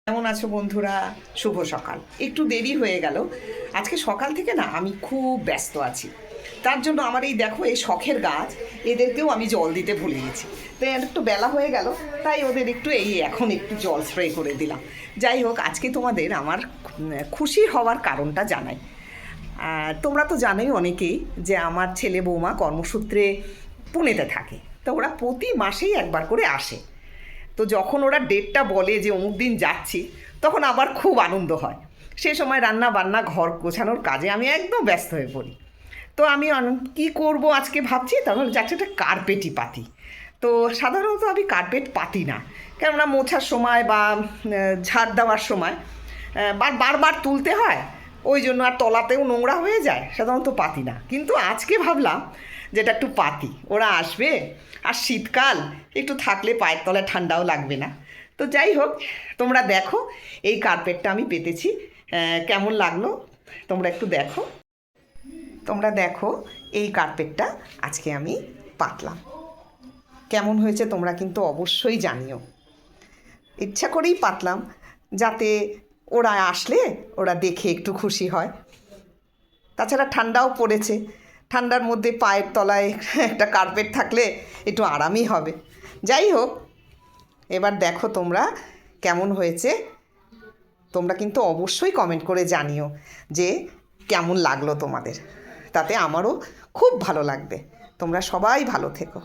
কেমন আছো বন্ধুরা? শুভ সকাল। একটু দেরি হয়ে গেল, আজকে সকাল থেকে না আমি খুব ব্যস্ত আছি। তার জন্য আমার এই দেখো এই শখের গাছ, এদেরকেও আমি জল দিতে ভুলে গেছি। তাই একটু বেলা হয়ে গেল, তাই ওদের একটু এখন একটু জল স্প্রে করে দিলাম। যাই হোক, আজকে তোমাদের আমার খুশি হওয়ার কারণটা জানাই। তোমরা তো জানোই অনেকেই যে আমার ছেলে বৌমা কর্মসূত্রে পুনেতে থাকে, তো ওরা প্রতি মাসেই একবার করে আসে। তো যখন ওরা ডেটটা বলে যে অমুক দিন যাচ্ছি, তখন আবার খুব আনন্দ হয়। সে সময় রান্না বান্না ঘর গোছানোর কাজে আমি একদম ব্যস্ত হয়ে পড়ি। তো আমি কী করব আজকে ভাবছি, তাহলে যাচ্ছে একটা কার্পেটই পাতি। তো সাধারণত আমি কার্পেট পাতি না, কেননা মোছার সময় বা ঝাড় দেওয়ার সময় বারবার তুলতে হয়, ওই জন্য আর তলাতেও নোংরা হয়ে যায়, সাধারণত পাতি না। কিন্তু আজকে ভাবলাম যেটা একটু পাতি, ওরা আসবে আর শীতকাল একটু থাকলে পায়ের তলায় ঠান্ডাও লাগবে না। তো যাই হোক, তোমরা দেখো এই কার্পেটটা আমি পেতেছি, কেমন লাগলো তোমরা একটু দেখো। তোমরা দেখো এই কার্পেটটা আজকে আমি পাতলাম, কেমন হয়েছে তোমরা কিন্তু অবশ্যই জানিও। ইচ্ছা করেই পাতলাম যাতে ওরা আসলে ওরা দেখে একটু খুশি হয়। তাছাড়া ঠান্ডাও পড়েছে, ঠান্ডার মধ্যে পায়ের তলায় একটা কার্পেট থাকলে একটু আরামই হবে। যাই হোক, এবার দেখো তোমরা কেমন হয়েছে। তোমরা কিন্তু অবশ্যই কমেন্ট করে জানিও যে কেমন লাগলো তোমাদের, তাতে আমারও খুব ভালো লাগবে। তোমরা সবাই ভালো থেকো।